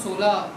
16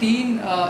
3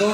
2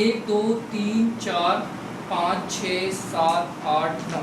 1 2 3 4 5 6 7 8 9।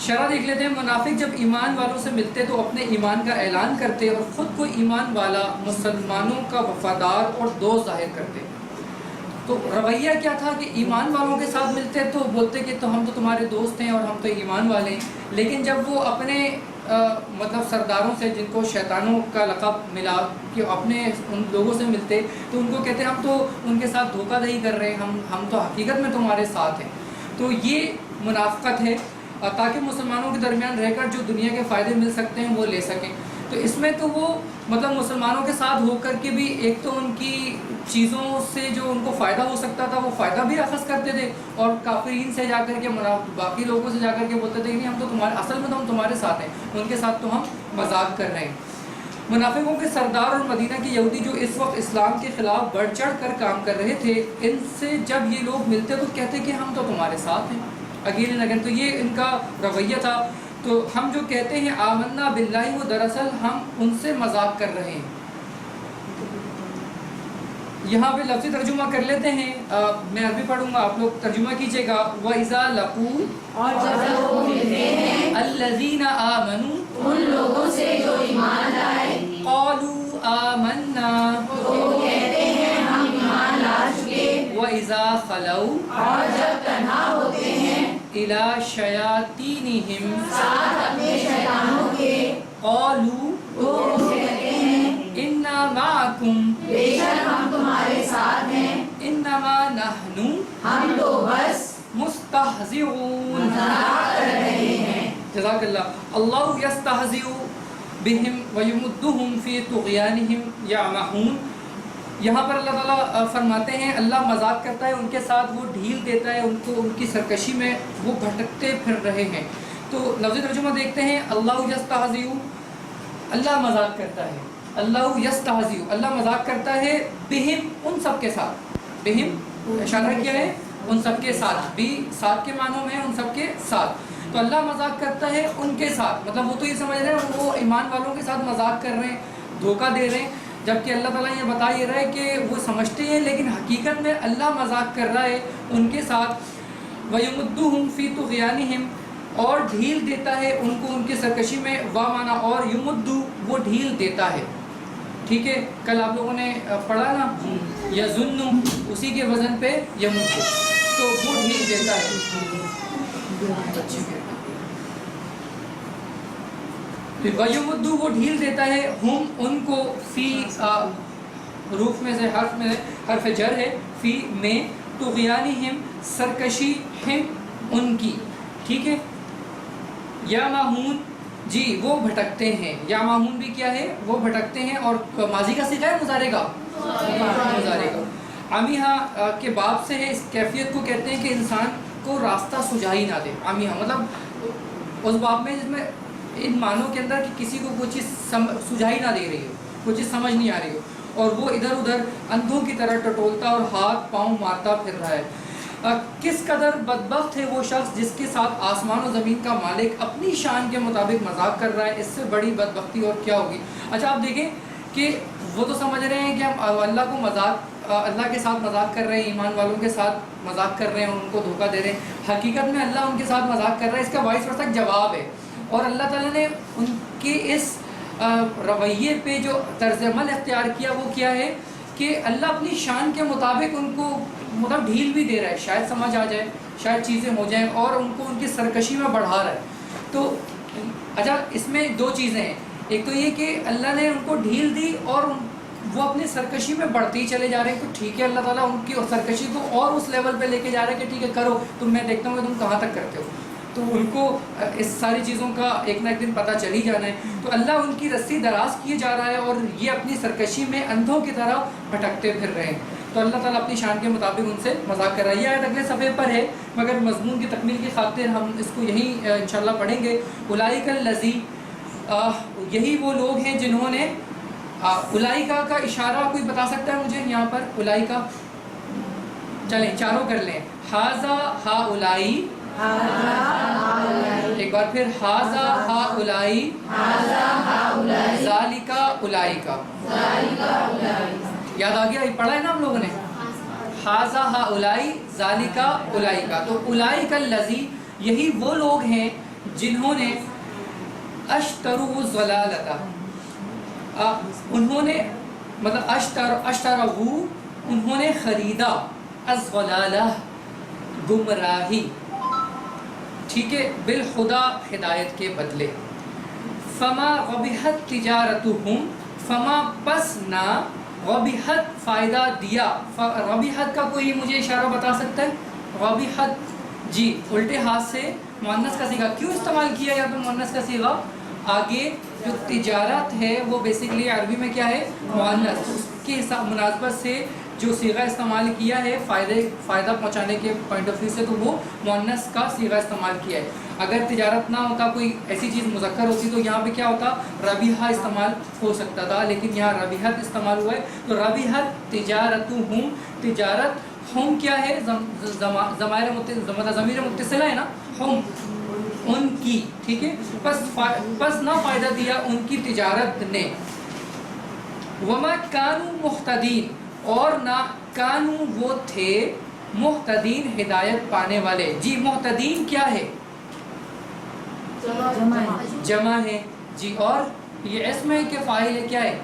شرح دیکھ لیتے ہیں. منافق جب ایمان والوں سے ملتے تو اپنے ایمان کا اعلان کرتے اور خود کو ایمان والا، مسلمانوں کا وفادار اور دوست ظاہر کرتے. تو رویہ کیا تھا کہ ایمان والوں کے ساتھ ملتے تو بولتے کہ تو ہم تو تمہارے دوست ہیں اور ہم تو ایمان والے ہیں. لیکن جب وہ اپنے مطلب سرداروں سے، جن کو شیطانوں کا لقب ملا، کہ اپنے ان لوگوں سے ملتے تو ان کو کہتے ہم تو ان کے ساتھ دھوکہ دہی کر رہے ہیں، ہم تو حقیقت میں تمہارے ساتھ ہیں. تو یہ منافقت ہے، تاکہ مسلمانوں کے درمیان رہ کر جو دنیا کے فائدے مل سکتے ہیں وہ لے سکیں. تو اس میں تو وہ مطلب مسلمانوں کے ساتھ ہو کر کے بھی ایک تو ان کی چیزوں سے جو ان کو فائدہ ہو سکتا تھا وہ فائدہ بھی اخذ کرتے تھے، اور کافرین سے جا کر کے باقی لوگوں سے جا کر کے بولتے تھے کہ نہیں ہم تو تمہارے اصل میں تو ہم تمہارے ساتھ ہیں، ان کے ساتھ تو ہم مذاق کر رہے ہیں. منافقوں کے سردار اور مدینہ کے یہودی جو اس وقت اسلام کے خلاف بڑھ چڑھ کر کام کر رہے تھے، ان سے جب یہ لوگ ملتے تو کہتے کہ ہم تو تمہارے ساتھ ہیں اگین اگین. تو یہ ان کا رویہ تھا. تو ہم جو کہتے ہیں آمنا باللہ، وہ دراصل ہم ان سے مذاق کر رہے ہیں. یہاں پہ لفظی ترجمہ کر لیتے ہیں، میں عربی پڑھوں گا، آپ لوگ ترجمہ کیجئے گا. وَإِذَا لَقُوا، اور جب لوگ ملتے ہیں الَّذِينَ آمَنُوا، ان لوگوں سے جو ایمان لائے، قَالُوا آمَنَّا، وہ کہتے ہیں ہم ایمان لا چکے. وَإِذَا خَلَوْا، اور جب تنہا ہوتے ہیں إِلَى شَيَاطِينِهِمْ، ساتھ اپنے شیطانوں کے، قَالُوا، وہ کہتے ہیں إِنَّا مَعَكُمْ، بے شک ہم تمہارے ساتھ ہیں، إِنَّمَا نَحْنُ ہم تو بس مستہزئون. مذاق کر رہے ہیں. جزاک اللہ. اللہ یستہزئ بہم ویمدہم فی طغیانہم یعمہون. یہاں پر اللہ تعالیٰ فرماتے ہیں اللہ مذاق کرتا ہے ان کے ساتھ، وہ ڈھیل دیتا ہے ان کو، ان کی سرکشی میں وہ بھٹکتے پھر رہے ہیں. تو لفظی ترجمہ دیکھتے ہیں. اللہ یستہزئ، اللہ مذاق کرتا ہے. اللہ یستہزئ، اللہ مذاق کرتا ہے بہم، ان سب کے ساتھ. بہم اشارہ کیا ہے ان سب کے ساتھ، بھی ساتھ کے معنوں میں ان سب کے ساتھ. تو اللہ مذاق کرتا ہے ان کے ساتھ، مطلب وہ تو یہ سمجھ رہے ہیں وہ ایمان والوں کے ساتھ مذاق کر رہے ہیں، دھوکہ دے رہے ہیں، جبکہ اللہ تعالیٰ یہ بتا یہ رہا ہے کہ وہ سمجھتے ہیں لیکن حقیقت میں اللہ مذاق کر رہا ہے ان کے ساتھ. وَيُمُدُّهُمْ فِي طُغْيَانِهِمْ، اور ڈھیل دیتا ہے ان کو ان کی سرکشی میں. وَمَانَا، اور یمدو، وہ ڈھیل دیتا ہے. ٹھیک ہے، کل آپ لوگوں نے پڑھا نا یظن، اسی کے وزن پہ یمد، تو وہ ڈھیل دیتا ہے. وَيُمُدُّ، وہ ڈھیل دیتا ہے، ہم ان کو، فی حروف میں سے حرف جر ہے، فی میں، طغیانہم سرکشی، ہم ان کی. ٹھیک ہے. یامہون، جی وہ بھٹکتے ہیں. یامہون بھی کیا ہے، وہ بھٹکتے ہیں، اور ماضی کا صیغہ ہے مضارع کا، مضارع کا. عمیہا کے باب سے ہے، اس کیفیت کو کہتے ہیں کہ انسان کو راستہ سجائی نہ دے. عمیہا مطلب اس باب میں جس میں ان معنوں کے اندر کہ کسی کو کوئی چیز سجائی نہ دے رہی ہو، کوئی چیز سمجھ نہیں آ رہی ہو، اور وہ ادھر ادھر اندھوں کی طرح ٹٹولتا اور ہاتھ پاؤں مارتا پھر رہا ہے. کس قدر بدبخت ہے وہ شخص جس کے ساتھ آسمان و زمین کا مالک اپنی شان کے مطابق مذاق کر رہا ہے. اس سے بڑی بدبختی اور کیا ہوگی. اچھا آپ دیکھیں کہ وہ تو سمجھ رہے ہیں کہ ہم اللہ کو اللہ کے ساتھ مذاق کر رہے ہیں، ایمان والوں کے ساتھ مذاق کر رہے ہیں اور ان کو دھوکہ دے رہے ہیں. حقیقت میں اللہ ان کے ساتھ مذاق کر رہا ہے. اس کا باعث ورثہ جواب ہے، اور اللہ تعالیٰ نے ان کے اس رویے پہ جو طرز عمل اختیار کیا وہ کیا ہے کہ اللہ اپنی شان کے مطابق ان کو مطلب ڈھیل بھی دے رہا ہے، شاید سمجھ آ جائے، شاید چیزیں ہو جائیں، اور ان کو ان کی سرکشی میں بڑھا رہا ہے. تو اچھا اس میں دو چیزیں ہیں. ایک تو یہ کہ اللہ نے ان کو ڈھیل دی اور وہ اپنی سرکشی میں بڑھتے ہی چلے جا رہے ہیں. تو ٹھیک ہے، اللہ تعالیٰ ان کی سرکشی کو اور اس لیول پہ لے کے جا رہا ہے کہ ٹھیک ہے کرو تم، میں دیکھتا ہوں کہ تم کہاں تک کرتے ہو. تو ان کو اس ساری چیزوں کا ایک نہ ایک دن پتہ چل ہی جانا ہے. تو اللہ ان کی رسی دراز کیے جا رہا ہے اور یہ اپنی سرکشی میں اندھوں کی طرح بھٹکتے پھر رہے ہیں. تو اللہ تعالیٰ اپنی شان کے مطابق ان سے مذاق کر رہا ہے. یہ آیت اگلے صفحے پر ہے، مگر مضمون کی تکمیل کی خاطر ہم اس کو یہیں انشاءاللہ پڑھیں گے. اولئک الذی، یہی وہ لوگ ہیں جنہوں نے، اولئک کا اشارہ کوئی بتا سکتا ہے مجھے یہاں پر؟ اولئک، چلیں چاروں کر لیں. ھذا ھاؤلائی، ایک بار پھر ھذا ھاؤلائی، ذالک اولئک. یاد آ گیا؟ یہ پڑھا ہے نا ہم لوگوں نے. ھذا ھاؤلائی ذالک اولئک. تو اولئک الذی، یہی وہ لوگ ہیں جنہوں نے اشتروا ضلالتا، انہوں نے مطلب اشتروا انہوں نے خریدا الضلالہ گمراہی، ٹھیک ہے، بالخدا ہدایت کے بدلے، فما ربحت تجارتہم، فما پس نہ ربحت فائدہ دیا، ربحت کا کوئی مجھے اشارہ بتا سکتا ہے؟ ربحت جی الٹے ہاتھ سے مؤنث کا صیغہ کیوں استعمال کیا یہاں پہ مؤنث کا صیغہ؟ آگے جو تجارت ہے وہ بیسیکلی عربی میں کیا ہے؟ مؤنث، اس کے مناسبت سے جو صیغہ استعمال کیا ہے فائدہ پہنچانے کے پوائنٹ آف ویو سے، تو وہ مؤنث کا صیغہ استعمال کیا ہے۔ اگر تجارت نہ ہوتا، کوئی ایسی چیز مذکر ہوتی تو یہاں پہ کیا ہوتا؟ ربیحہ استعمال ہو سکتا تھا، لیکن یہاں ربیحت استعمال ہوا ہے، تو ربیحت تجارتہم، تجارت ہم کیا ہے؟ ضمیر متصلہ ہے نا، ہم ان کی، ٹھیک ہے، پس نہ فائدہ دیا ان کی تجارت نے، وما کانوا مہتدین، اور نہ کانوا وہ تھے مہتدین ہدایت پانے والے۔ جی مہتدین کیا ہے؟ جمع ہے جی، اور یہ اسم ہے کہ فاعل ہے؟ کیا ہے؟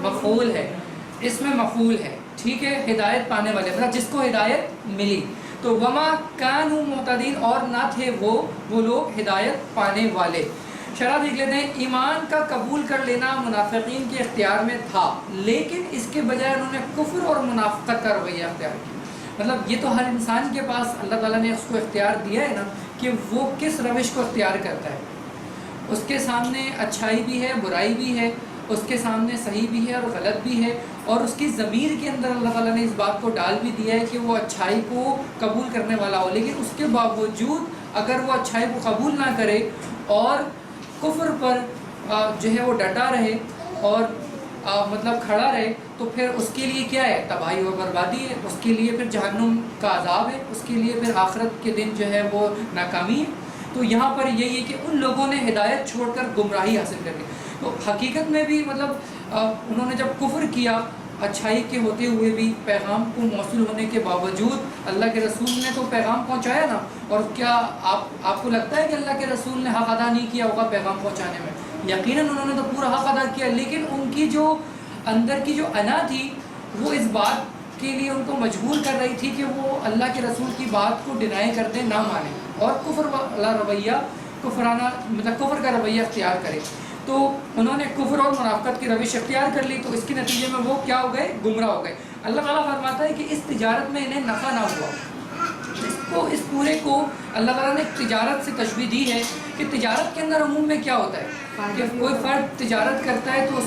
مفعول ہے، اس میں مفعول ہے، ٹھیک ہے، ہدایت پانے والے، مطلب جس کو ہدایت ملی، تو وما کانوا مہتدین، اور نہ تھے وہ لوگ ہدایت پانے والے۔ شرح دیکھ لیتے ہیں، ایمان کا قبول کر لینا منافقین کے اختیار میں تھا، لیکن اس کے بجائے انہوں نے کفر اور منافقت کا رویہ اختیار کیا۔ مطلب یہ تو ہر انسان کے پاس اللہ تعالیٰ نے اس کو اختیار دیا ہے نا کہ وہ کس روش کو اختیار کرتا ہے۔ اس کے سامنے اچھائی بھی ہے، برائی بھی ہے، اس کے سامنے صحیح بھی ہے اور غلط بھی ہے، اور اس کی ضمیر کے اندر اللہ تعالیٰ نے اس بات کو ڈال بھی دیا ہے کہ وہ اچھائی کو قبول کرنے والا ہو، لیکن اس کے باوجود اگر وہ اچھائی کو قبول نہ کرے اور کفر پر جو ہے وہ ڈٹا رہے اور مطلب کھڑا رہے، تو پھر اس کے لیے کیا ہے؟ تباہی اور بربادی ہے، اس کے لیے پھر جہنم کا عذاب ہے، اس کے لیے پھر آخرت کے دن جو ہے وہ ناکامی ہے۔ تو یہاں پر یہی ہے کہ ان لوگوں نے ہدایت چھوڑ کر گمراہی حاصل کر لی۔ تو حقیقت میں بھی مطلب انہوں نے جب کفر کیا، اچھائی کے ہوتے ہوئے بھی، پیغام کو موصول ہونے کے باوجود، اللہ کے رسول نے تو پیغام پہنچایا نا، اور کیا آپ کو لگتا ہے کہ اللہ کے رسول نے حق ادا نہیں کیا ہوگا پیغام پہنچانے میں؟ یقیناً انہوں نے تو پورا حق ادا کیا، لیکن ان کی جو اندر کی جو انا تھی وہ اس بات کے لیے ان کو مجبور کر رہی تھی کہ وہ اللہ کے رسول کی بات کو ڈینائی کر دیں، نہ مانیں، اور کفر والا رویہ، کفرانہ مطلب کفر کا رویہ اختیار کرے۔ تو انہوں نے کفر اور منافقت کی روش اختیار کر لی، تو اس کے نتیجے میں وہ کیا ہو گئے؟ گمراہ ہو گئے۔ اللہ تعالیٰ فرماتا ہے کہ اس تجارت میں انہیں نفع نہ ہوا۔ اس پورے کو اللہ تعالیٰ نے تجارت سے تشبیہ دی ہے کہ تجارت کے اندر عموم میں کیا ہوتا ہے کہ کوئی فرد تجارت کرتا ہے تو اس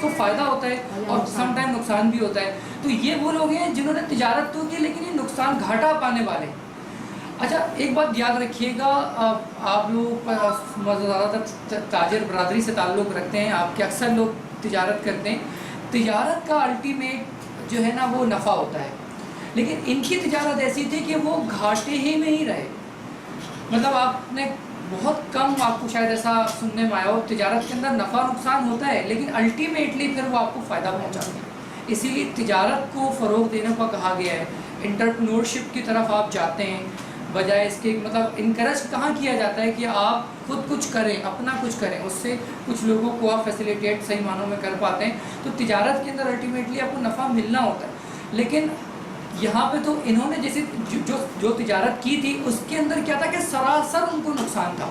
کو فائدہ ہوتا ہے اور سم ٹائم نقصان بھی ہوتا ہے۔ تو یہ وہ لوگ ہیں جنہوں نے تجارت تو کی، لیکن یہ نقصان گھاٹا پانے والے ہیں۔ اچھا ایک بات یاد رکھیے گا، آپ لوگ زیادہ تر تاجر برادری سے تعلق رکھتے ہیں، آپ کے اکثر لوگ تجارت کرتے ہیں، تجارت کا الٹیمیٹ جو ہے نا وہ نفع ہوتا ہے، لیکن ان کی تجارت ایسی تھی کہ وہ گھاٹے ہی میں ہی رہے۔ مطلب آپ نے بہت کم، آپ کو شاید ایسا سننے میں آیا ہو، تجارت کے اندر نفع نقصان ہوتا ہے لیکن الٹیمیٹلی پھر وہ آپ کو فائدہ پہنچاتی ہے۔ اسی لیے تجارت کو فروغ دینے کو کہا گیا ہے، انٹرپرینورشپ کی طرف آپ جاتے ہیں، بجائے اس کے مطلب انکریج کہاں کیا جاتا ہے کہ آپ خود کچھ کریں، اپنا کچھ کریں، اس سے کچھ لوگوں کو آپ فیسیلیٹیٹ صحیح معنوں میں کر پاتے ہیں۔ تو تجارت کے اندر الٹیمیٹلی آپ کو نفع ملنا ہوتا ہے، لیکن یہاں پہ تو انہوں نے جیسے جو تجارت کی تھی اس کے اندر کیا تھا کہ سراسر ان کو نقصان تھا،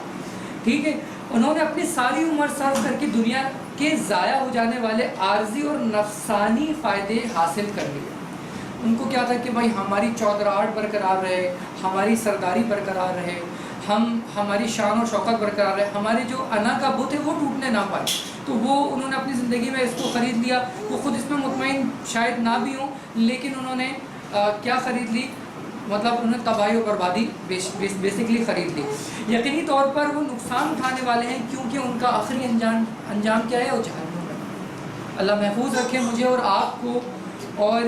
ٹھیک ہے۔ انہوں نے اپنی ساری عمر صرف کر کے دنیا کے ضائع ہو جانے والے عارضی اور نفسانی فائدے حاصل کر لیے۔ ان کو کیا تھا کہ بھائی ہماری چودراہٹ برقرار رہے، ہماری سرداری برقرار رہے، ہماری شان و شوکت برقرار رہے، ہمارے جو انا کا بت ہے وہ ٹوٹنے نہ پائے۔ تو وہ انہوں نے اپنی زندگی میں اس کو خرید لیا، وہ خود اس میں مطمئن شاید نہ بھی ہوں، لیکن انہوں نے کیا خرید لی؟ مطلب انہوں نے تباہی و بربادی بیسیکلی خرید لی۔ یقینی طور پر وہ نقصان اٹھانے والے ہیں، کیونکہ ان کا آخری انجام کیا ہے؟ وہ جہنم ہے۔ اللہ محفوظ رکھے مجھے اور آپ کو، اور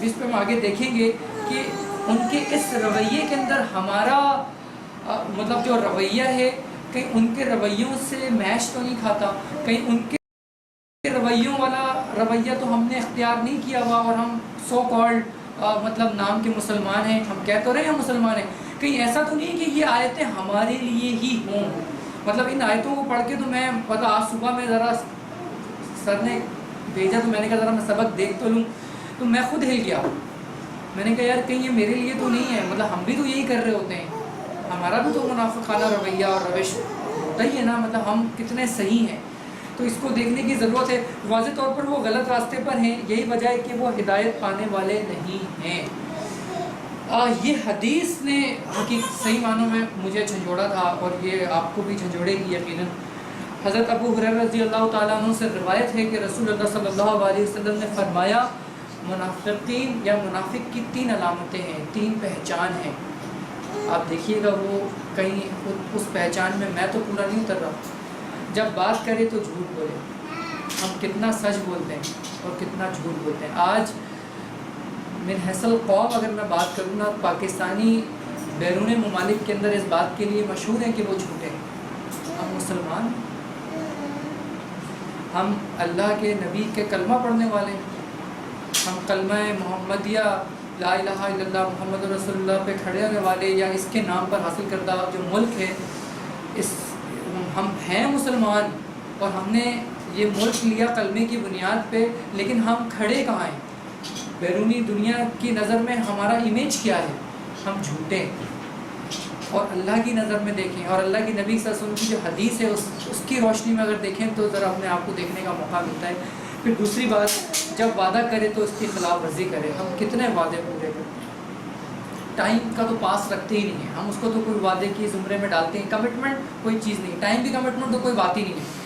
اس پہ ہم آگے دیکھیں گے کہ ان کے اس رویے کے اندر ہمارا مطلب جو رویہ ہے کہیں ان کے رویوں سے میچ تو نہیں کھاتا، کہیں ان کے رویوں والا رویہ تو ہم نے اختیار نہیں کیا ہوا اور ہم سو کالڈ مطلب نام کے مسلمان ہیں، ہم کہہ تو رہے ہیں مسلمان ہیں، کہیں ایسا تو نہیں کہ یہ آیتیں ہمارے لیے ہی ہوں. مطلب ان آیتوں کو پڑھ کے تو میں مطلب آج صبح میں ذرا سر نے بھیجا تو میں نے کہا ذرا میں سبق دیکھ تو لوں, تو میں خود ہل گیا. میں نے کہا یار کہیں یہ میرے لیے تو نہیں ہے, مطلب ہم بھی تو یہی کر رہے ہوتے ہیں, ہمارا بھی تو منافقانہ رویہ اور روش ہوتا ہی ہے نا, مطلب ہم کتنے صحیح ہیں. تو اس کو دیکھنے کی ضرورت ہے. واضح طور پر وہ غلط راستے پر ہیں, یہی وجہ ہے کہ وہ ہدایت پانے والے نہیں ہیں. یہ حدیث نے صحیح معنوں میں مجھے جھنجھوڑا تھا, اور یہ آپ کو بھی جھنجھوڑے گی یقیناً. حضرت ابو ہریرہ رضی اللہ تعالیٰ عنہ سے روایت ہے کہ رسول اللہ صلی اللہ علیہ وسلم نے فرمایا منافقین یا منافق کی 3 علامتیں ہیں, 3 پہچان ہیں. آپ دیکھیے گا وہ کہیں اس پہچان میں تو پورا نہیں اتر رہا. جب بات کرے تو جھوٹ بولے. ہم کتنا سچ بولتے ہیں اور کتنا جھوٹ بولتے ہیں. آج من حیث القوم اگر میں بات کروں نا, پاکستانی بیرون ممالک کے اندر اس بات کے لیے مشہور ہیں کہ وہ جھوٹے ہیں. ہم مسلمان, ہم اللہ کے نبی کے کلمہ پڑھنے والے ہیں, ہم کلمہ محمدیہ لا الہ الا اللہ محمد رسول اللہ پہ کھڑے ہونے والے, یا اس کے نام پر حاصل کردہ جو ملک ہے, ہم ہیں مسلمان, اور ہم نے یہ ملک لیا کلمے کی بنیاد پہ. لیکن ہم کھڑے کہاں ہیں بیرونی دنیا کی نظر میں؟ ہمارا امیج کیا ہے؟ ہم جھوٹے ہیں. اور اللہ کی نظر میں دیکھیں, اور اللہ کی نبی صلی اللہ علیہ وسلم کی جو حدیث ہے اس کی روشنی میں اگر دیکھیں تو ذرا اپنے آپ کو دیکھنے کا موقع ملتا ہے. پھر دوسری بات, جب وعدہ کرے تو اس کی خلاف ورزی کرے. ہم کتنے وعدے پورے کرتے ہیں؟ ٹائم کا تو پاس رکھتے ہی نہیں ہیں ہم, اس کو تو کوئی وعدے کی زمرے میں ڈالتے ہیں. کمٹمنٹ کوئی چیز نہیں, ٹائم کی کمٹمنٹ تو کوئی بات ہی نہیں ہے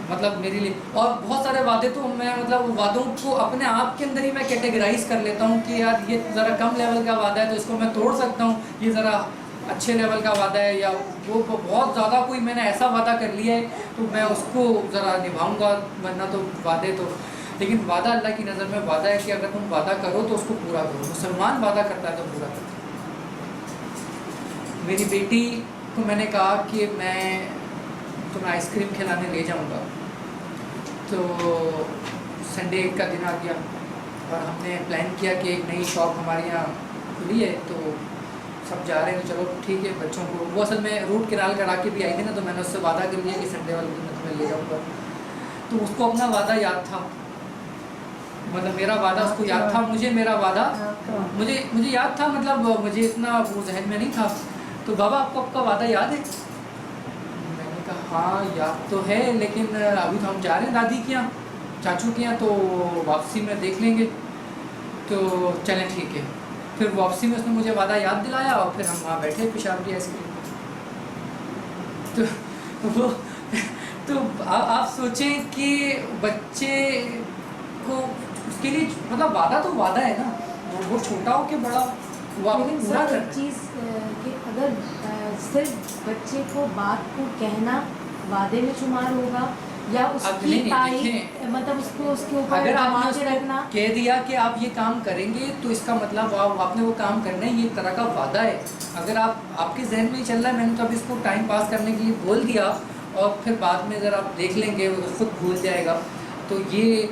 مطلب میرے لیے. اور بہت سارے وعدے تو میں مطلب وعدوں کو اپنے آپ کے اندر ہی میں کیٹیگرائز کر لیتا ہوں کہ یار یہ ذرا کم لیول کا وعدہ ہے تو اس کو میں توڑ سکتا ہوں, یہ ذرا اچھے لیول کا وعدہ ہے, یا وہ بہت زیادہ کوئی میں نے ایسا وعدہ کر لیا ہے تو میں اس کو ذرا نبھاؤں گا, ورنہ تو وعدے تو. لیکن وعدہ اللہ کی نظر میں وعدہ ہے کہ اگر تم وعدہ کرو تو اس کو پورا کرو. مسلمان وعدہ کرتا ہے تو پورا کرتا ہے. میری بیٹی کو میں نے کہا کہ میں تمہیں آئس کریم کھلانے لے جاؤں گا, تو سنڈے کا دن آ گیا اور ہم نے پلان کیا کہ ایک نئی شاپ ہمارے یہاں کھلی ہے, تو سب جا رہے ہیں, چلو ٹھیک ہے. بچوں کو وہ اصل میں روٹ کنال کرا کے بھی آئی تھی نا, تو میں نے اس سے وعدہ کر لیا کہ سنڈے والے دن میں تمہیں لے جاؤں گا. تو اس کو اپنا وعدہ یاد تھا, مطلب میرا وعدہ اس کو یاد تھا, مجھے میرا وعدہ مجھے یاد تھا, مطلب مجھے اتنا وہ ذہن میں نہیں تھا. تو بابا آپ کو آپ کا وعدہ یاد ہے؟ میں نے کہا ہاں یاد تو ہے, لیکن ابھی تو ہم جا رہے ہیں دادی کے یہاں, چاچو کے یہاں, تو واپسی میں دیکھ لیں گے. تو چلیں ٹھیک ہے. پھر واپسی میں اس نے مجھے وعدہ یاد دلایا, اور پھر ہم وہاں بیٹھے پیشاب کی آئس کریم. تو آپ سوچیں کہ بچے کو اس کے لیے مطلب وعدہ تو وعدہ ہے نا, وہ چھوٹا ہو کہ بڑا لیکن پورا سر ایک چیز کہ اگر صرف بچے کو بات کو کہنا وعدے میں شمار ہوگا, یا اس کی تائید مطلب اس کو اس کے اوپر اگر آپ نے اس کے کو رکھنا کہہ دیا کہ آپ یہ کام کریں گے تو اس کا مطلب آپ نے وہ کام کرنا ہے, یہ ایک طرح کا وعدہ ہے. اگر آپ کے ذہن میں ہی چل رہا ہے میں نے تو اب اس کو ٹائم پاس کرنے کے لیے بول دیا, اور پھر بعد میں اگر آپ دیکھ لیں گے وہ خود بھول جائے گا, تو یہ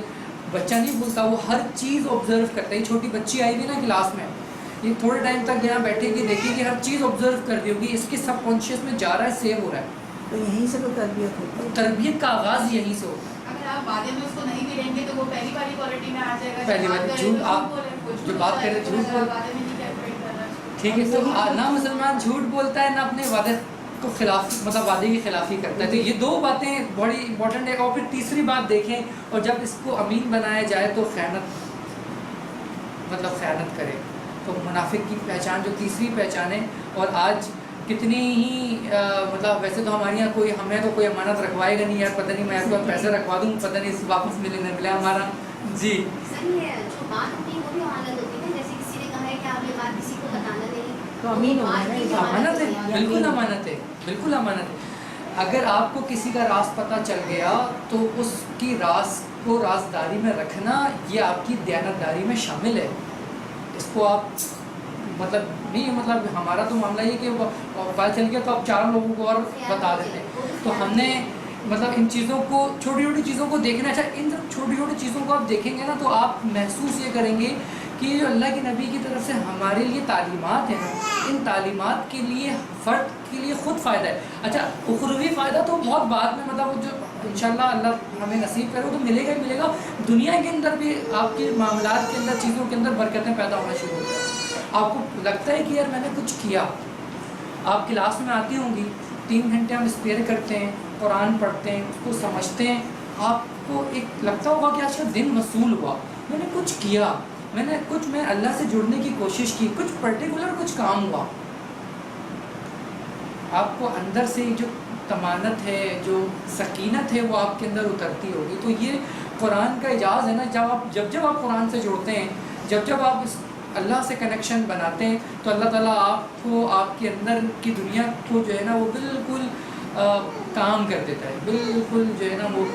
بچہ نہیں بھولتا, وہ ہر چیز آبزرو کرتا ہے. چھوٹی بچی آئی ہوئی نا کلاس میں, یہ تھوڑے ٹائم تک یہاں بیٹھے گی, دیکھے گی, ہر چیز آبزرو کر دی ہوگی, اس کے سب کانشیس میں جا رہا ہے, سیو ہو رہا ہے. تو یہیں سے تو تربیت ہوتی ہے. تربیت کا آغاز یہیں سے ہوتا ہے. اگر آپ وعدے میں اس کو نہیں بھی لیں گے تو وہ پہلی والی کوالٹی میں آ جائے گا. پہلی والی جھوٹ, آپ جو بات کرے جھوٹ بول, ٹھیک ہے. تو نہ مسلمان جھوٹ بولتا ہے, نہ اپنے وعدے کو خلاف مطلب وعدے کی خلافی کرتا ہے. تو یہ 2 باتیں بڑی امپورٹنٹ ہے. اور پھر تیسری بات دیکھیں, اور جب اس کو امین بنایا جائے تو خیانت کرے. تو منافق کی پہچان جو تیسری پہچان ہے. اور آج کتنی ہی مطلب ویسے تو ہمارے یہاں ہمیں تو کوئی امانت رکھوائے گا نہیں یار, پتہ نہیں میں آپ کو پیسے رکھوا دوں, پتہ نہیں واپس ملے نہ ملے ہمارا. جی صحیح ہے, جو بات ہوتی ہے وہ بھی امانت ہوتی ہے. جیسے کسی نے کہا ہے کہ آپ یہ بات کسی کو بتانا نہیں, تو امین ہونا ہے. امانت ہے, بالکل امانت ہے, بالکل امانت ہے. اگر آپ کو کسی کا راز پتہ چل گیا تو اس کی راز کو رازداری میں رکھنا یہ آپ کی دیانتداری میں شامل ہے. اس کو آپ مطلب نہیں, مطلب ہمارا تو معاملہ یہ کہ پتہ چل گیا تو آپ 4 لوگوں کو اور بتا دیتے ہیں. تو ہم نے مطلب ان چیزوں کو, چھوٹی چھوٹی چیزوں کو دیکھنا. اچھا ان چھوٹی چھوٹی چیزوں کو آپ دیکھیں گے نا تو آپ محسوس یہ کریں گے کہ جو اللہ کے نبی کی طرف سے ہمارے لیے تعلیمات ہیں نا، ان تعلیمات کے لیے فرد کے لیے خود فائدہ ہے. اچھا اخروی فائدہ تو بہت بعد میں، مطلب وہ جو انشاءاللہ اللہ ہمیں نصیب کرے وہ تو ملے گا ہی ملے گا. دنیا کے اندر بھی آپ کے معاملات کے اندر، چیزوں کے اندر برکتیں پیدا ہونا شروع ہو جائیں. آپ کو لگتا ہے کہ یار میں نے کچھ کیا. آپ کلاس میں آتی ہوں گی، 3 گھنٹے ہم اسپیئر کرتے ہیں، قرآن پڑھتے ہیں، اس کو سمجھتے ہیں. آپ کو ایک لگتا ہوگا کہ آج کا دن وصول ہوا، میں نے کچھ کیا، میں اللہ سے جڑنے کی کوشش کی، کچھ پرٹیکولر کچھ کام ہوا. آپ کو اندر سے جو طمانت ہے، جو سکینت ہے، وہ آپ کے اندر اترتی ہوگی. تو یہ قرآن کا اعجاز ہے نا. جب آپ قرآن سے جڑتے ہیں، جب آپ اس اللہ سے کنیکشن بناتے ہیں، تو اللہ تعالیٰ آپ کو، آپ کے اندر کی دنیا کو جو ہے نا وہ بالکل کام کر دیتا ہے، بالکل جو ہے نا وہ.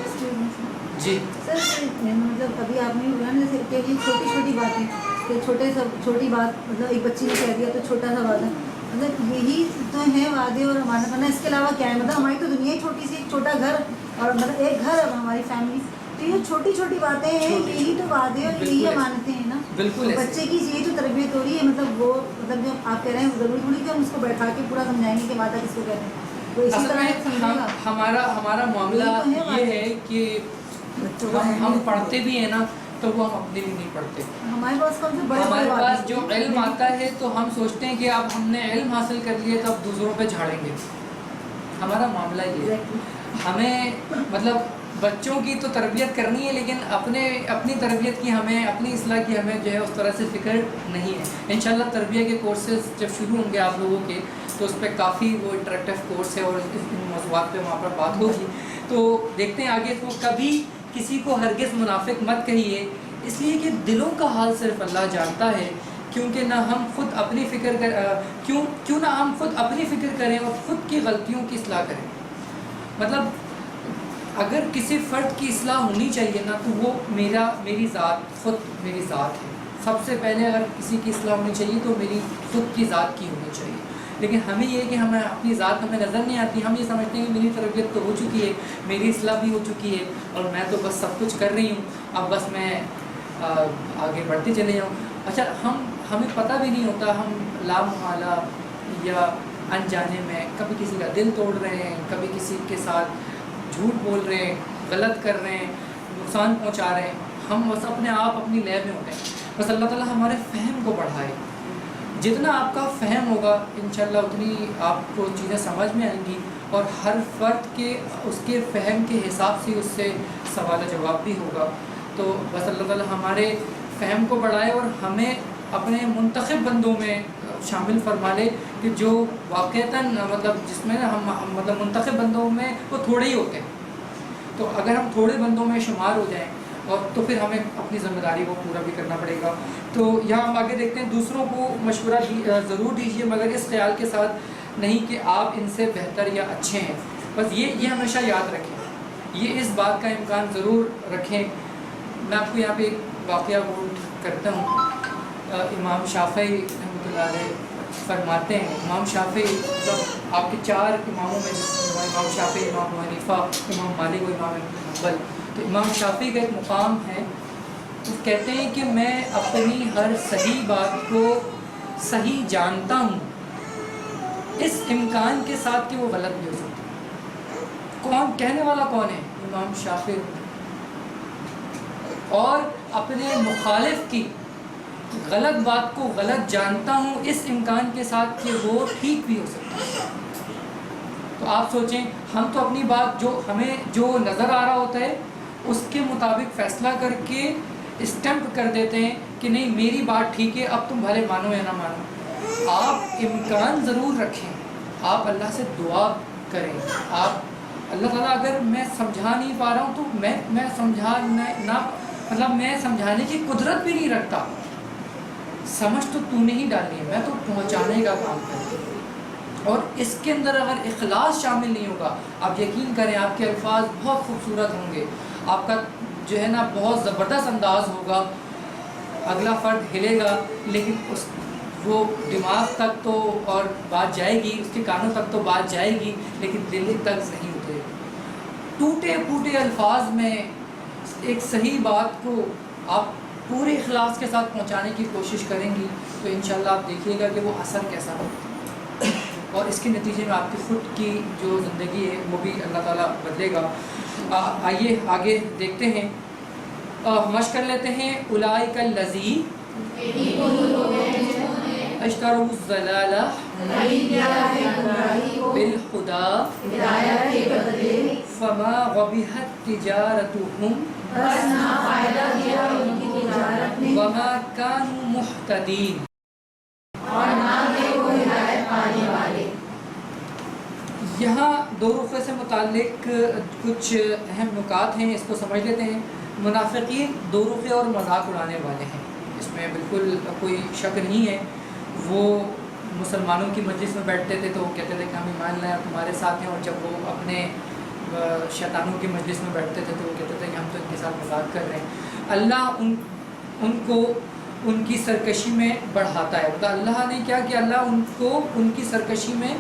جی سر مطلب ابھی آپ نے بولا نا جیسے کہ یہ چھوٹی چھوٹی باتیں، کہ چھوٹی بات، مطلب ایک بچی نے کہہ دیا تو چھوٹا سا وعدہ، مطلب یہی تو ہے وعدے اور ہمارا بنا. اس کے علاوہ کیا ہے؟ مطلب ہماری تو دنیا ہی چھوٹی سی، ایک چھوٹا گھر، اور مطلب ایک گھر ہے ہماری فیملی. تو یہ چھوٹی چھوٹی باتیں ہیں، یہی تو وعدے اور یہی امانتیں ہیں نا. بالکل. بچے کی یہی تو تربیت ہو رہی ہے. مطلب وہ مطلب جو آپ کہہ رہے ہیں ضروری تھوڑی کہ ہم اس کو بیٹھا کے پورا سمجھائیں گے کہ وعدہ کس کو کہتے ہیں. تو اسی طرح سمجھے گا. ہمارا معاملہ یہ ہے کہ ہم پڑھتے بھی ہیں نا، تو وہ ہم اپنے لیے نہیں پڑھتے. ہمارے پاس کون سے بڑے ہمارے پاس جو علم آتا ہے تو ہم سوچتے ہیں کہ اب ہم نے علم حاصل کر لیے تو اب دوسروں پہ جھاڑیں گے. ہمارا معاملہ یہ ہے. ہمیں مطلب بچوں کی تو تربیت کرنی ہے، لیکن اپنی تربیت کی، ہمیں اپنی اصلاح کی ہمیں جو ہے اس طرح سے فکر نہیں ہے. انشاءاللہ تربیہ کے کورسز جب شروع ہوں گے آپ لوگوں کے، تو اس پہ کافی وہ انٹریکٹیو کورس ہے، اور ان موضوعات پہ وہاں پر بات ہوگی. تو دیکھتے ہیں آگے. تو کبھی کسی کو ہرگز منافق مت کہیے، اس لیے کہ دلوں کا حال صرف اللہ جانتا ہے. کیونکہ نہ ہم خود اپنی فکر کیوں نہ ہم خود اپنی فکر کریں اور خود کی غلطیوں کی اصلاح کریں. مطلب اگر کسی فرد کی اصلاح ہونی چاہیے نا، تو وہ میری ذات ہے. سب سے پہلے اگر کسی کی اصلاح ہونی چاہیے تو میری خود کی ذات کی ہونی چاہیے. لیکن ہمیں یہ ہے کہ ہمیں اپنی ذات ہمیں نظر نہیں آتی. ہم یہ سمجھتے ہیں کہ میری تربیت تو ہو چکی ہے، میری اصلاح بھی ہو چکی ہے، اور میں تو بس سب کچھ کر رہی ہوں، اب بس میں آگے بڑھتے چلے جاؤں. اچھا ہمیں پتہ بھی نہیں ہوتا، ہم لامحالہ یا انجانے میں کبھی کسی کا دل توڑ رہے ہیں، کبھی کسی کے ساتھ جھوٹ بول رہے ہیں، غلط کر رہے ہیں، نقصان پہنچا رہے ہیں. ہم بس اپنے آپ اپنی لے میں ہوتے ہیں. بس اللہ تعالیٰ ہمارے فہم کو بڑھائے. جتنا آپ کا فہم ہوگا انشاءاللہ اتنی آپ کو چیزیں سمجھ میں آئیں گی، اور ہر فرد کے اس کے فہم کے حساب سے اس سے سوال و جواب بھی ہوگا. تو بس اللہ تعالیٰ ہمارے فہم کو بڑھائے، اور ہمیں اپنے منتخب بندوں میں شامل فرما لے، کہ جو واقعتاً مطلب جس میں ہم مطلب منتخب بندوں میں وہ تھوڑے ہی ہوتے ہیں. تو اگر ہم تھوڑے بندوں میں شمار ہو جائیں، اور تو پھر ہمیں اپنی ذمہ داری کو پورا بھی کرنا پڑے گا. تو یہاں ہم آگے دیکھتے ہیں. دوسروں کو مشورہ ضرور دیجیے، مگر اس خیال کے ساتھ نہیں کہ آپ ان سے بہتر یا اچھے ہیں. بس یہ ہمیشہ یاد رکھیں، یہ اس بات کا امکان ضرور رکھیں. میں آپ کو یہاں پہ ایک واقعہ کوٹ کرتا ہوں. امام شافعی رحمۃ اللہ علیہ فرماتے ہیں، امام شافعی مطلب آپ کے 4 اماموں میں امام شافعی، امام ابو حنیفہ، امام مالک و امام حنبل. تو امام شافعی کا ایک مقام ہے، وہ کہتے ہیں کہ میں اپنی ہر صحیح بات کو صحیح جانتا ہوں، اس امکان کے ساتھ کہ وہ غلط بھی ہو سکتی ہے. کون کہنے والا کون ہے؟ امام شافعی. اور اپنے مخالف کی غلط بات کو غلط جانتا ہوں، اس امکان کے ساتھ کہ وہ ٹھیک بھی ہو سکتا ہے. تو آپ سوچیں، ہم تو اپنی بات ہمیں جو نظر آ رہا ہوتا ہے اس کے مطابق فیصلہ کر کے اسٹمپ کر دیتے ہیں کہ نہیں میری بات ٹھیک ہے، اب تم بھلے مانو یا نہ مانو. آپ امکان ضرور رکھیں، آپ اللہ سے دعا کریں. آپ اللہ تعالیٰ اگر میں سمجھا نہیں پا رہا ہوں تو میں سمجھانے کی قدرت بھی نہیں رکھتا. سمجھ تو نے ہی ڈالنی ہے، میں تو پہنچانے کا کام کروں. اور اس کے اندر اگر اخلاص شامل نہیں ہوگا، آپ یقین کریں آپ کے الفاظ بہت خوبصورت ہوں گے، آپ کا جو ہے نا بہت زبردست انداز ہوگا، اگلا فرد ہلے گا، لیکن وہ دماغ تک تو اور بات جائے گی، اس کے کانوں تک تو بات جائے گی، لیکن دل تک نہیں اترے گی. ٹوٹے پھوٹے الفاظ میں ایک صحیح بات کو آپ پورے اخلاص کے ساتھ پہنچانے کی کوشش کریں گی تو انشاءاللہ آپ دیکھیے گا کہ وہ اثر کیسا ہو، اور اس کے نتیجے میں آپ کی خود کی جو زندگی ہے وہ بھی اللہ تعالیٰ بدلے گا۔ آئیے آگے دیکھتے ہیں، مشق کر لیتے ہیں۔ اولئک الذین اشتروا الضلالہ بالہدی فما ربحت تجارتهم وما كانوا مهتدین۔ یہاں دو رخے سے متعلق کچھ اہم نکات ہیں، اس کو سمجھ لیتے ہیں۔ منافقین دو رخے اور مذاق اڑانے والے ہیں، اس میں بالکل کوئی شک نہیں ہے۔ وہ مسلمانوں کی مجلس میں بیٹھتے تھے تو وہ کہتے تھے کہ ہم ایمان لائے تمہارے ساتھ ہیں، اور جب وہ اپنے شیطانوں کی مجلس میں بیٹھتے تھے تو وہ کہتے تھے کہ ہم تو ان کے ساتھ مذاق کر رہے ہیں۔ اللہ ان کو ان کی سرکشی میں بڑھاتا ہے۔ مطلب اللہ نے کیا کہ اللہ ان کو ان کی سرکشی میں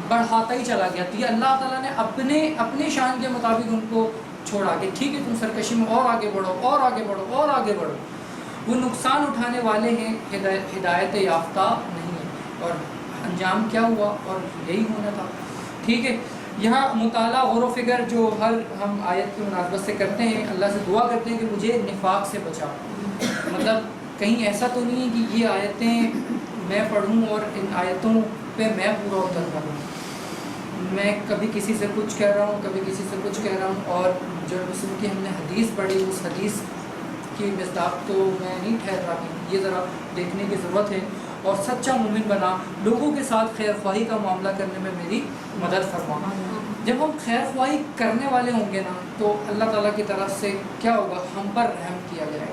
بڑھاتا ہی چلا گیا، تو یہ اللہ تعالیٰ نے اپنے شان کے مطابق ان کو چھوڑا کہ ٹھیک ہے تم سرکشی میں اور آگے بڑھو اور آگے بڑھو اور آگے بڑھو۔ وہ نقصان اٹھانے والے ہیں، ہدایت یافتہ نہیں ہے، اور انجام کیا ہوا، اور یہی ہونا تھا۔ ٹھیک ہے، یہاں مطالعہ غور و فکر جو ہر ہم آیت کی مناسبت سے کرتے ہیں، اللہ سے دعا کرتے ہیں کہ مجھے نفاق سے بچا۔ مطلب کہیں ایسا تو نہیں ہے کہ یہ آیتیں میں پڑھوں اور ان آیتوں پہ میں پورا اتر کروں، میں کبھی کسی سے کچھ کہہ رہا ہوں، کبھی کسی سے کچھ کہہ رہا ہوں، اور جو مسلم کی ہم نے حدیث پڑھی اس حدیث کی مصداق تو میں نہیں ٹھہر رہا ہوں۔ یہ ذرا دیکھنے کی ضرورت ہے، اور سچا مومن بنا، لوگوں کے ساتھ خیر خواہی کا معاملہ کرنے میں میری مدد فرما۔ جب ہم خیر خواہی کرنے والے ہوں گے نا تو اللہ تعالیٰ کی طرف سے کیا ہوگا، ہم پر رحم کیا جائے گا۔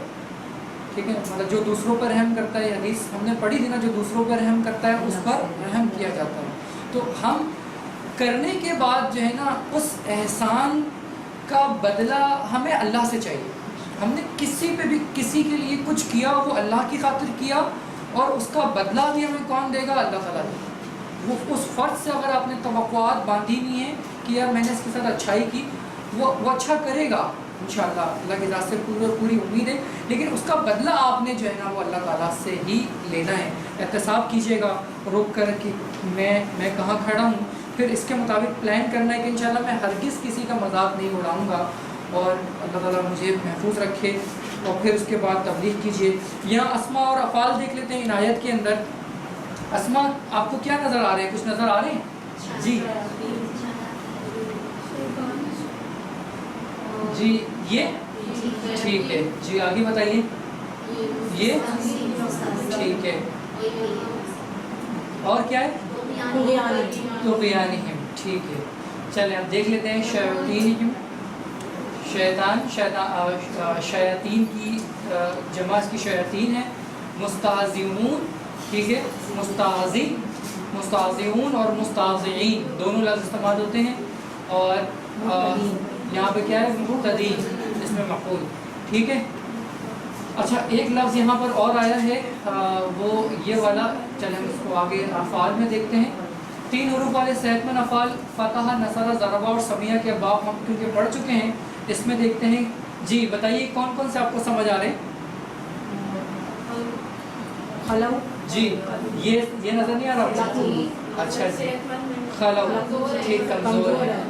ٹھیک ہے، مطلب جو دوسروں پر رحم کرتا ہے، یہ حدیث ہم نے پڑھی تھی نا، جو دوسروں پر رحم کرتا ہے اس پر رحم کیا جاتا ہے۔ تو ہم کرنے کے بعد جو ہے نا اس احسان کا بدلہ ہمیں اللہ سے چاہیے۔ ہم نے کسی پہ بھی کسی کے لیے کچھ کیا، وہ اللہ کی خاطر کیا، اور اس کا بدلہ بھی ہمیں کون دے گا، اللہ تعالیٰ دے گا۔ وہ اس فرد سے اگر آپ نے توقعات باندھی ہوئی ہیں کہ یار میں نے اس کے ساتھ اچھائی کی، وہ اچھا کرے گا انشاءاللہ، اللہ کی ذات سے پوری امید ہے، لیکن اس کا بدلہ آپ نے جو ہے نا وہ اللہ تعالیٰ سے ہی لینا ہے۔ احتساب کیجیے گا رک کر کہ میں کہاں کھڑا ہوں، پھر اس کے مطابق پلان کرنا ہے کہ انشاءاللہ میں ہرگز کسی کا مذاق نہیں اڑاؤں گا، اور اللہ تعالیٰ مجھے محفوظ رکھے۔ اور پھر اس کے بعد تبلیغ کیجیے۔ یہاں اسماء اور افعال دیکھ لیتے ہیں ان آیت کے اندر۔ اسماء آپ کو کیا نظر آ رہے ہیں، کچھ نظر آ رہے ہیں؟ جی جی، یہ ٹھیک ہے، جی آگے بتائیے۔ یہ ٹھیک ہے، اور کیا ہے؟ طغیانہم، ٹھیک ہے۔ چلیں اب دیکھ لیتے ہیں شیاطینہم، شیاطین کی جمع اس کی شیاطین ہے۔ مستہزئون، ٹھیک ہے، مستہزئون اور مستہزئین دونوں لفظ استعمال ہوتے ہیں، اور یہاں پہ کیا ہے، مقتدین، اس میں مفعول، ٹھیک ہے۔ اچھا ایک لفظ یہاں پر اور آیا ہے، وہ یہ والا، چلیں ہم اس کو آگے افعال میں دیکھتے ہیں۔ 3 حروف والے صحت مند افعال فتح، نصر، ضربہ اور سمیہ کے باب ہم کیونکہ پڑھ چکے ہیں، اس میں دیکھتے ہیں۔ جی بتائیے کون کون سے آپ کو سمجھ آ رہے ہیں؟ خلو، جی یہ نظر نہیں آ رہا؟ اچھا جی، خلو، ٹھیک، کمزور ہے،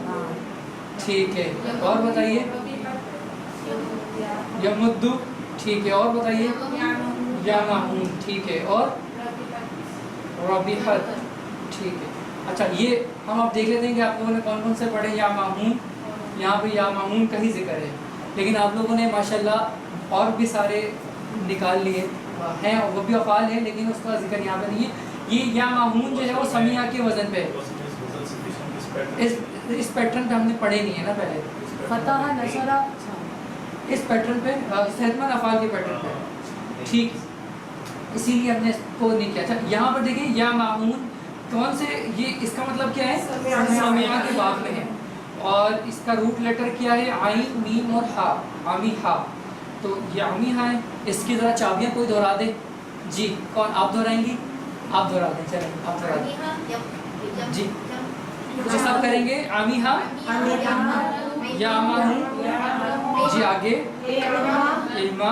ٹھیک ہے، اور بتائیے؟ یمدو، ٹھیک ہے، اور بتائیے؟ یامہون، ٹھیک ہے، اور ربیحت، ٹھیک ہے۔ اچھا یہ ہم آپ دیکھ لیتے ہیں کہ آپ لوگوں نے کون کون سے پڑھے یامہون۔ یہاں پہ یامہون کا ہی ذکر ہے، لیکن آپ لوگوں نے ماشاءاللہ اور بھی سارے نکال لیے ہیں، وہ بھی افعال ہیں لیکن اس کا ذکر یہاں پہ نہیں ہے۔ یہ یامہون جو ہے وہ سمیہ کے وزن پہ ہے، اس پیٹرن پہ ہم نے پڑھے نہیں ہے نا پہلے، فتح، نصر، اس پیٹرن پہ صحت مند افعال کے پیٹرن پہ، ٹھیک، اسی لیے ہم نے اس کو نہیں کیا۔ اچھا یہاں پر دیکھیں یامہون کون سے، یہ اس کا مطلب کیا ہے، سمیہ کے باب میں ہے، اور اس کا روٹ لیٹر کیا ہے، عین، میم اور ہا، عمیہا، تو یہ عمیہا ہے۔ اس کی ذرا چابیاں کوئی دہرا دے، جی کون، آپ دہرائیں گی؟ آپ دہرا دیں، چلیں آپ دہرا دیں، جی جو سب کریں گے، عمیہا، یامہون، جی آگے، علما،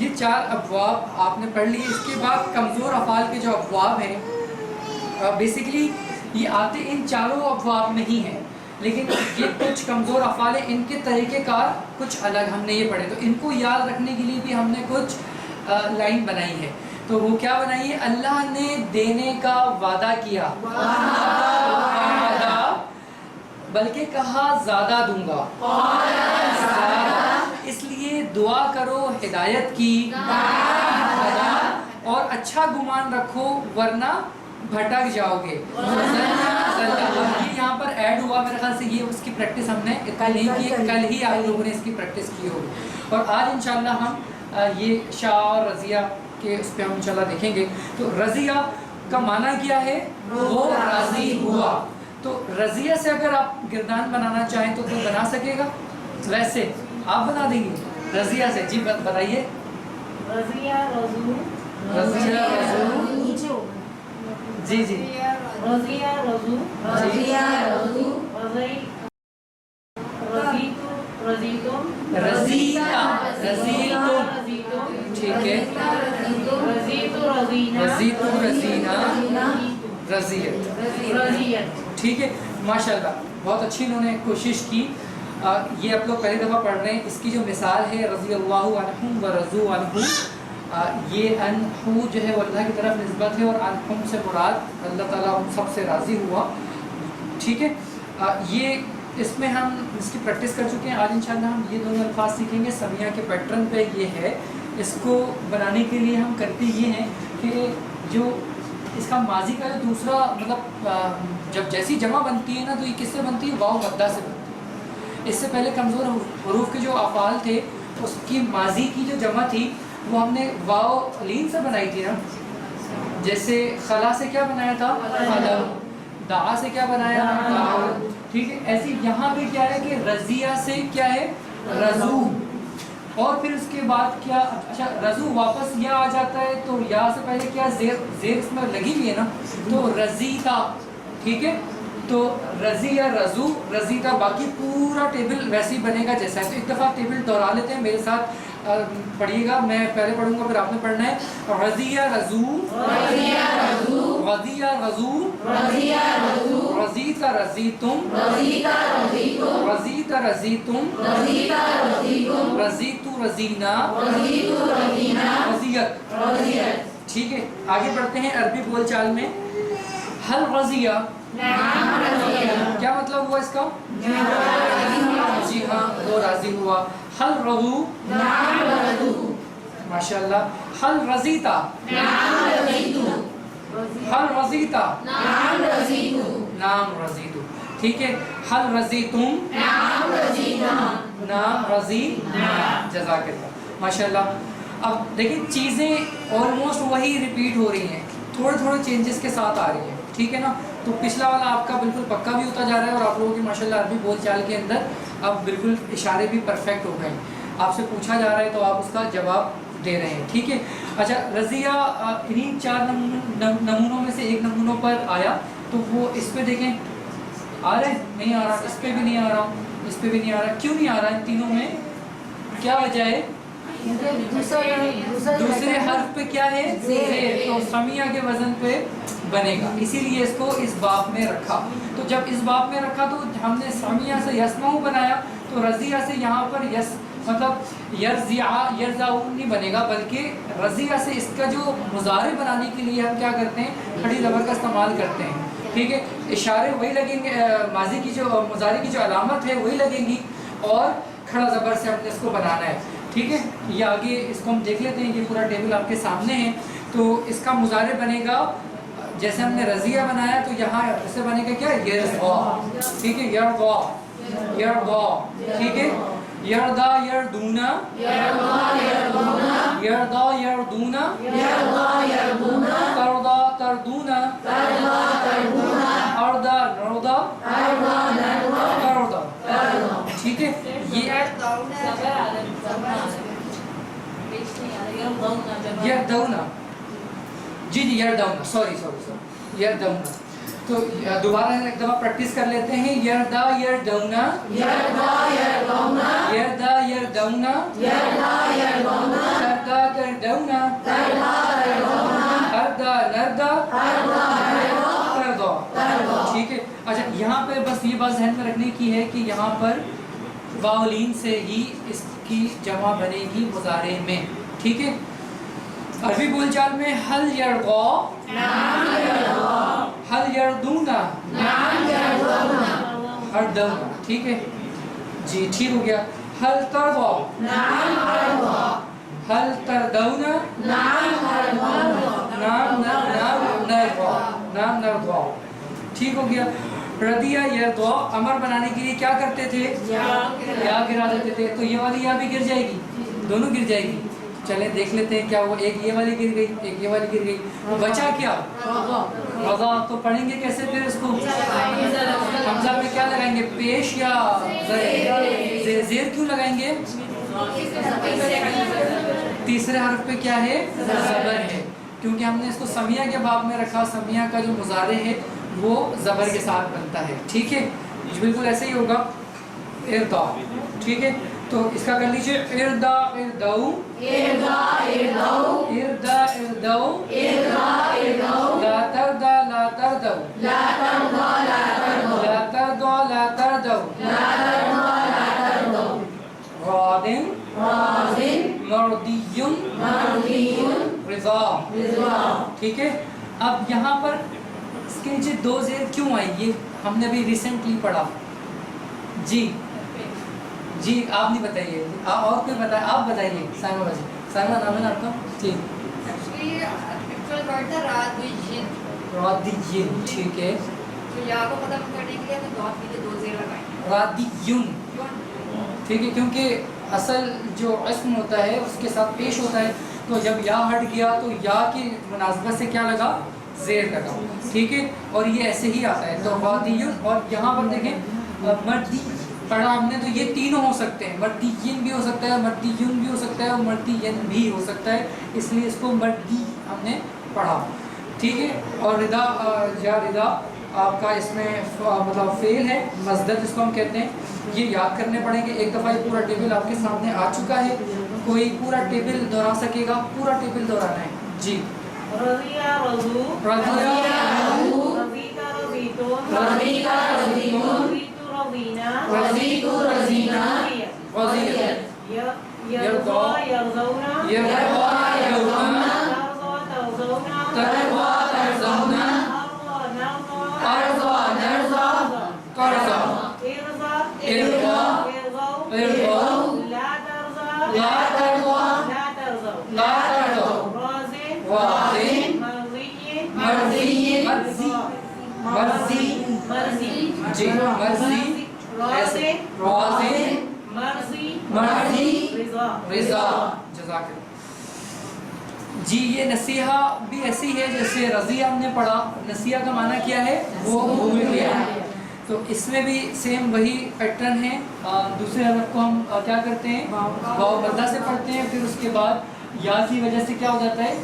یہ 4 ابواب آپ نے پڑھ لیے. اس کے بعد کمزور افعال کے جو ابواب ہیں بیسیکلی یہ آتے ان چاروں ابواب نہیں ہیں, لیکن یہ کچھ کمزور افعال ہیں, ان کے طریقہ کار کچھ الگ ہم نے یہ پڑھے. تو ان کو یاد رکھنے کے لیے بھی ہم نے کچھ لائن بنائی ہے. تو وہ کیا بنائی ہے؟ اللہ نے دینے کا وعدہ کیا, بلکہ کہا زیادہ دوں گا, اس لیے دعا کرو ہدایت کی, اور اچھا گمان رکھو ورنہ بھٹک جاؤ گے. یہ یہاں پر ایڈ ہوا, میرے خیال سے یہ اس کی پریکٹس ہم نے کل ہی آپ لوگوں نے اس کی پریکٹس کی ہوگی. اور آج انشاءاللہ ہم یہ شاء اور رضیہ کے اس پہ ہم انشاءاللہ دیکھیں گے. تو رضیہ کا معنی کیا ہے؟ وہ راضی ہوا. تو رضیہ سے اگر آپ گردان بنانا چاہیں تو کوئی بنا سکے گا؟ ویسے آپ بنا دیں گے رضیہ سے؟ جی بتائیے. رضیہ رضو, رضیہ رضو, نیچے ہو جی جی, رضیہ رضو, رضیہ رضو, رضیتم, رضیتا, رضیتم, ٹھیک ہے, رضیتو, رضینا, رضیت, ٹھیک ہے. ماشاءاللہ بہت اچھی انہوں نے کوشش کی. یہ آپ لوگ پہلی دفعہ پڑھ رہے ہیں. اس کی جو مثال ہے رضی اللہ عنہم و رضوا عنہ, یہ انہو جو ہے وہ اللہ کی طرف نسبت ہے, اور عنہم سے مراد اللہ تعالیٰ ان سب سے راضی ہوا. ٹھیک ہے, یہ اس میں ہم اس کی پریکٹس کر چکے ہیں. آج انشاءاللہ ہم یہ دونوں الفاظ سیکھیں گے. سمیہ کے پیٹرن پہ یہ ہے. اس کو بنانے کے لیے ہم کرتے یہ ہیں کہ جو اس کا ماضی کا جو دوسرا مطلب جب جیسی جمع بنتی ہے نا, تو یہ کس سے بنتی ہے؟ واو مدہ سے بنتی ہے. اس سے پہلے کمزور حروف کے جو افعال تھے اس کی ماضی کی جو جمع تھی وہ ہم نے واو لین سے بنائی تھی نا. جیسے خلا سے کیا بنایا تھا؟ خلم. دعا سے کیا بنایا؟ دعا. ٹھیک ہے, ایسی یہاں پہ کیا ہے کہ رضیہ سے کیا ہے؟ رضو. اور پھر اس کے بعد کیا؟ اچھا رضو واپس یا آ جاتا ہے, تو یا سے پہلے کیا زیر اس میں لگی ہوئی ہے نا, تو رضیتا. ٹھیک ہے, تو رضیہ رضو رضیتا. باقی پورا ٹیبل ویسے ہی بنے گا جیسا ہے. تو ایک دفعہ ٹیبل دہرا لیتے ہیں, میرے ساتھ پڑھیے گا. میں پہلے پڑھوں گا پھر آپ نے پڑھنا ہے. رضیہ رضو, رضیہ رضو, رضیتا رضیتم, رضیتا رضیتم, رضیتو رضینا, رضیت. ٹھیک ہے, آگے بڑھتے ہیں عربی بول چال میں. حل رضیہ, کیا مطلب ہوا اس کا؟ جی ہاں, وہ راضی ہوا. حل رضو, ماشاءاللہ. حل رضیتا, حل رضیتا, نام رضیتو. ٹھیک ہے, حل رضیتم, نام رضینا. جزاک اللہ, ماشاءاللہ. اب دیکھیں چیزیں آلموسٹ وہی ریپیٹ ہو رہی ہیں, تھوڑے چینجز کے ساتھ آ رہی ہیں. ٹھیک ہے نا. تو پچھلا والا آپ کا بالکل پکا بھی ہوتا جا رہا ہے, اور آپ لوگوں کی ماشاءاللہ عربی بول چال کے اندر اب بالکل اشارے بھی پرفیکٹ ہو گئے. آپ سے پوچھا جا رہا ہے تو آپ اس کا جواب دے رہے ہیں. ٹھیک ہے. اچھا رضیہ انہیں 4 نمونوں میں سے ایک نمونوں پر آیا, تو وہ اس پہ دیکھیں آ رہا ہے, نہیں آ رہا, اس پہ بھی نہیں آ رہا, اس پہ بھی نہیں آ رہا. کیوں نہیں آ رہا ان تینوں میں؟ کیا وجہ ہے؟ دوسرے حرف پہ کیا ہے؟ زیر. تو سمیہ کے وزن پہ بنے گا, اسی لیے اس کو اس باب میں رکھا. تو جب اس باب میں رکھا تو ہم نے سمیہ سے یسمعو بنایا, تو رضیہ سے یہاں پر یس مطلب یرزعون نہیں بنے گا, بلکہ رضیہ سے اس کا جو مضارع بنانے کے لیے ہم کیا کرتے ہیں؟ کھڑی زبر کا استعمال کرتے ہیں. ٹھیک ہے, اشارے وہی لگیں گے, ماضی کی جو مضارع کی جو علامت ہے وہی لگیں گی, اور کھڑا زبر سے ہم نے اس کو بنانا ہے. ٹھیک ہے, یہ آگے اس کو ہم دیکھ لیتے ہیں. یہ پورا ٹیبل آپ کے سامنے ہے. تو اس کا مضارع بنے گا جیسے ہم نے رضیہ بنایا, تو یہاں اسے بنے گا کیا؟ یرضا. ٹھیک ہے, یرضا, یرضا. ٹھیک ہے, یرضا یردونا, یرضا یردونا, ترضا تردونا, ارضا نرضا, ترضا. ٹھیک ہے, یہ یردونا, جی یردونا, سوری یردونا. تو دوبارہ ایک دفعہ پریکٹس کر لیتے ہیں. یردا یردونا, یردا یردونا, یردا یردونا, تردا تردونا اردا نردا تردا. ٹھیک ہے. اچھا یہاں پہ بس یہ بات ذہن میں رکھنے کی ہے کہ یہاں پر واولین سے ہی اس کی جمع بنے گی مضارع میں. ٹھیک ہے. عربی بول چال میں حل یرغا حل یردونا اردونا. ٹھیک ہے جی ٹھیک ہو گیا. حل ترضا حل تردونا نام نرضا. ٹھیک ہو گیا. ردیا یرضا امر بنانے کے لیے کیا کرتے تھے؟ یا گرا دیتے تھے. تو یہ والی یا بھی گر جائے گی, دونوں گر جائے گی. چلیں دیکھ لیتے ہیں کیا ہوا. ایک یہ والی گر گئی, ایک یہ والی گر گئی. بچا کیا؟ رضا. تو پڑھیں گے کیسے پھر اس کو؟ حمزہ میں کیا لگائیں گے, پیش یا زیر؟ زیر کیوں لگائیں گے؟ تیسرے حرف پہ کیا ہے؟ زبر ہے. کیونکہ ہم نے اس کو سمیہ کے باب میں رکھا. سمیہ کا جو مضارع ہے وہ زبر کے ساتھ بنتا ہے. ٹھیک ہے بالکل ایسے ہی ہوگا. اردا. ٹھیک ہے تو اس کا کر لیجیے اردا اردو اردا اردو لا تردا لا تردو لا تردا لا تردو غادن مردی رضا. ٹھیک ہے. اب یہاں پر اس کے نیچے دو زیر کیوں آئی؟ یہ ہم نے ابھی ریسنٹلی پڑھا. جی جی آپ نہیں بتائیے, اور کوئی بتائے, آپ بتائیے. سائمہ بجے. سائمہ نام ہے نا آپ کا؟ جی رادیین. ٹھیک ہے رادیون. ٹھیک ہے کیونکہ اصل جو اسم ہوتا ہے اس کے ساتھ پیش ہوتا ہے, تو جب یا ہٹ گیا تو یا کی مناسبت سے کیا لگا؟ زیر لگا. ٹھیک ہے اور یہ ایسے ہی آتا ہے. تو رادیون. اور یہاں پر دیکھیں مردی پڑھا ہم نے تو یہ تینوں ہو سکتے ہیں. مردیین بھی ہو سکتا ہے, مردیون بھی ہو سکتا ہے, اور مردین بھی ہو سکتا ہے. اس لیے اس کو مردی ہم نے پڑھا. ٹھیک ہے. اور رضا یا رضا آپ کا اس میں مطلب فعل ہے, مصدر جس کو ہم کہتے ہیں. یہ یاد کرنے پڑیں گے. ایک دفعہ یہ پورا ٹیبل آپ کے سامنے آ چکا ہے. کوئی پورا ٹیبل دہرا سکے گا؟ پورا ٹیبل دہرانا ہے. جی رضیا رضو رضیا رضیتا رضیتون رضیتا رضیتون رضیتو رضینا رضیتو رضینا رضیت یرضا یرضونا یرضا یرضونا ترضا ترضونا ترضا ترضونا ارضا نرضا قرضا ارضا ارضا ارضا لا ترضا لا ترضا لا ترضو لا ترضا واضح مرضی مرضی مرضی مرضی جی مرضی ایسے واضح مرضی مرضی رضا رضا. جزاک اللہ. جی یہ نصیحہ بھی ایسی ہے جیسے رضی ہم نے پڑھا. نصیحہ کا معنی کیا ہے؟ وہ بھول گیا. تو اس میں بھی سیم وہی پیٹرن ہے. دوسرے حرف کو ہم کیا کرتے ہیں؟ واو مدہ سے پڑھتے ہیں. پھر اس کے بعد یا کی وجہ سے کیا ہو جاتا ہے؟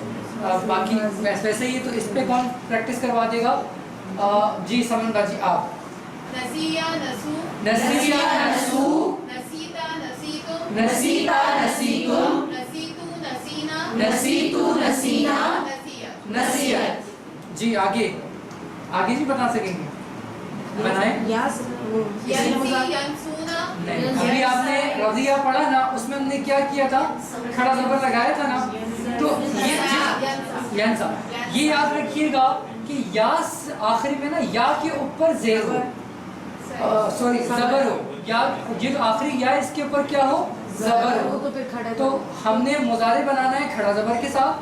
باقی ویسے ہی. تو اس پہ کون پریکٹس کروا دے گا؟ جی سمن باجی آپ. نسیہ نسو نسیہ نسو نسیتا نسیتو نسیتا نسیتم نسیتو نسینا نسیتو نسینا نسیت نسیت. جی آگے آگے نہیں بتا سکیں گے؟ بنائیں. ینسی ینسونا نہیں ابھی آپ نے رضیہ پڑھا نا, اس میں ہم نے کیا کیا تھا؟ کھڑا زبر لگایا تھا نا. تو یہ ینسا یہ یاد رکھیے گا کہ یا آخری میں نا یا کے اوپر زیر ہو, سوری زبر ہو. یا یہ جو آخری یا اس کے اوپر کیا ہو؟ زبر ہو. تو ہم نے مضارع بنانا ہے کھڑا زبر کے ساتھ,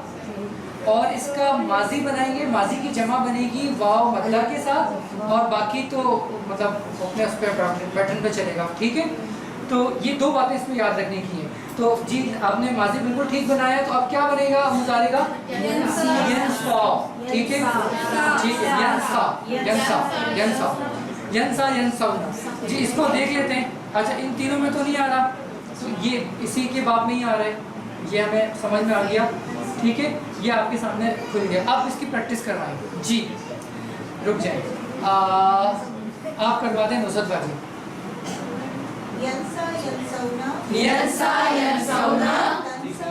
اور اس کا ماضی بنائیں گے. ماضی کی جمع بنے گی واو مدہ کے ساتھ, اور باقی تو مطلب اپنے اس پہ پیٹرن پہ چلے گا. ٹھیک ہے. تو یہ دو باتیں اس میں یاد رکھنے کی ہیں. تو جی آپ نے ماضی بالکل ٹھیک بنایا. تو اب کیا بنے گا مضارع کا؟ ینسا. ٹھیک ہے ٹھیک ہے. ینسا ینسا ینسا ینسا ینسونا. جی اس کو دیکھ لیتے ہیں. اچھا ان تینوں میں تو نہیں آ رہا, تو یہ اسی کے باب میں ہی آ رہا ہے. یہ ہمیں سمجھ میں آ گیا. ٹھیک ہے یہ آپ کے سامنے کھل گیا. آپ اس کی پریکٹس کروائیں. جی رک جائیں, آپ کروا دیں نصرت باجی. ینسا ینسونا ینسا ینسونا تنسا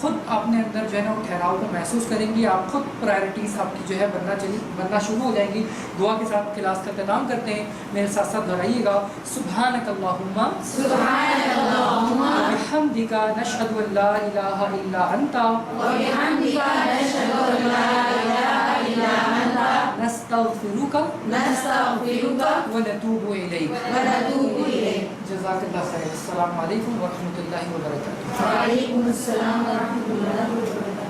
خود اپنے اندر جو ہے نا وہ ٹھہراؤ کو محسوس کریں گی، آپ خود پرائرٹیز آپ کی جو ہے بننا شروع ہو جائیں گی. دعا کے ساتھ کلاس کا اختتام کرتے ہیں. میرے ساتھ ساتھ دہرائیے گا سبحانک اللہم وبحمدک نشہد ان لا الہ الا انت نستغفرک ونتوب الیک. جزاک اللہ خیر. السلام علیکم ورحمۃ اللہ وبرکاتہ. وعلیکم السلام ورحمۃ اللہ وبرکاتہ.